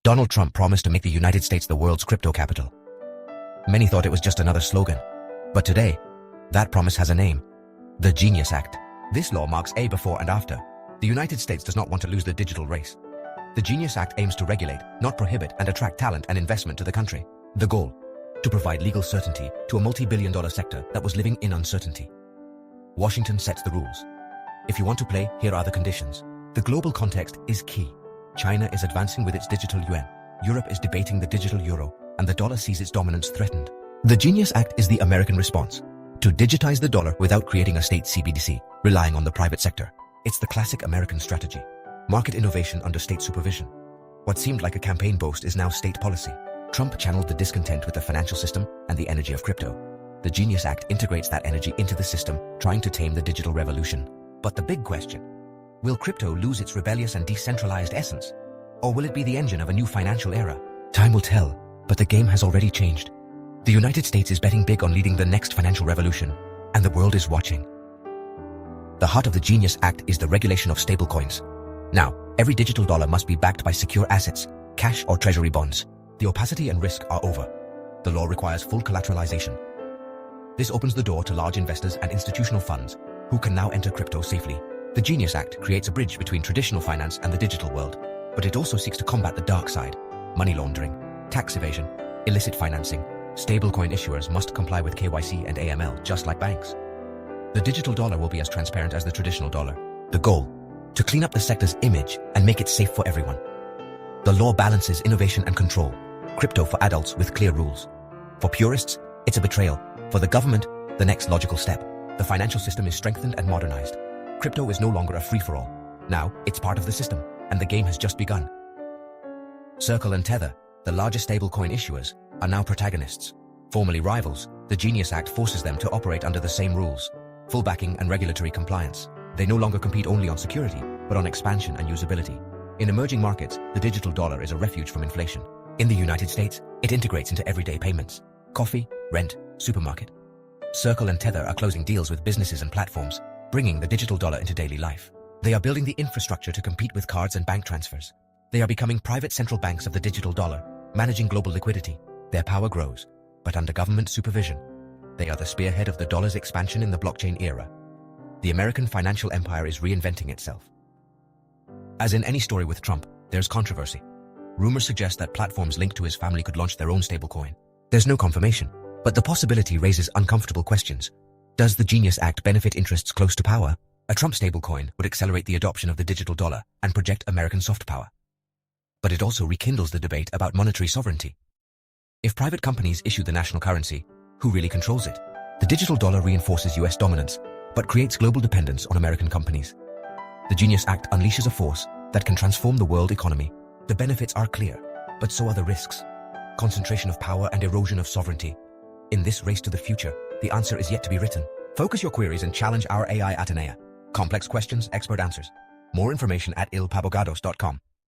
Donald Trump promised to make the United States the world's crypto capital. Many thought it was just another slogan. But today, that promise has a name: the Genius Act. This law marks a before and after. The United States does not want to lose the digital race. The Genius Act aims to regulate, not prohibit, and attract talent and investment to the country. The goal: to provide legal certainty to a multi-billion-dollar sector that was living in uncertainty. Washington sets the rules. If you want to play, here are the conditions. The global context is key. China is advancing with its digital yuan. Europe is debating the digital euro, and the dollar sees its dominance threatened. The Genius Act is the American response: to digitize the dollar without creating a state CBDC, relying on the private sector. It's the classic American strategy: market innovation under state supervision. What seemed like a campaign boast is now state policy. Trump channeled the discontent with the financial system and the energy of crypto. The Genius Act integrates that energy into the system, trying to tame the digital revolution. But the big question: will crypto lose its rebellious and decentralized essence? Or will it be the engine of a new financial era? Time will tell, but the game has already changed. The United States is betting big on leading the next financial revolution, and the world is watching. The heart of the Genius Act is the regulation of stablecoins. Now, every digital dollar must be backed by secure assets, cash or treasury bonds. The opacity and risk are over. The law requires full collateralization. This opens the door to large investors and institutional funds who can now enter crypto safely. The Genius Act creates a bridge between traditional finance and the digital world, but it also seeks to combat the dark side: money laundering, tax evasion, illicit financing. Stablecoin issuers must comply with KYC and AML just like banks. The digital dollar will be as transparent as the traditional dollar. The goal: to clean up the sector's image and make it safe for everyone. The law balances innovation and control. Crypto for adults with clear rules. For purists, it's a betrayal. For the government, the next logical step. The financial system is strengthened and modernized. Crypto is no longer a free-for-all. Now, it's part of the system, and the game has just begun. Circle and Tether, the largest stablecoin issuers, are now protagonists. Formerly rivals, the Genius Act forces them to operate under the same rules: full backing and regulatory compliance. They no longer compete only on security, but on expansion and usability. In emerging markets, the digital dollar is a refuge from inflation. In the United States, it integrates into everyday payments: coffee, rent, supermarket. Circle and Tether are closing deals with businesses and platforms, bringing the digital dollar into daily life. They are building the infrastructure to compete with cards and bank transfers. They are becoming private central banks of the digital dollar, managing global liquidity. Their power grows, but under government supervision. They are the spearhead of the dollar's expansion in the blockchain era. The American financial empire is reinventing itself. As in any story with Trump, there's controversy. Rumors suggest that platforms linked to his family could launch their own stablecoin. There's no confirmation, but the possibility raises uncomfortable questions. Does the Genius Act benefit interests close to power? A Trump stablecoin would accelerate the adoption of the digital dollar and project American soft power. But it also rekindles the debate about monetary sovereignty. If private companies issue the national currency, who really controls it? The digital dollar reinforces US dominance, but creates global dependence on American companies. The Genius Act unleashes a force that can transform the world economy. The benefits are clear, but so are the risks: concentration of power and erosion of sovereignty. In this race to the future, the answer is yet to be written. Focus your queries and challenge our AI Atenea. Complex questions, expert answers. More information at ilpabogados.com.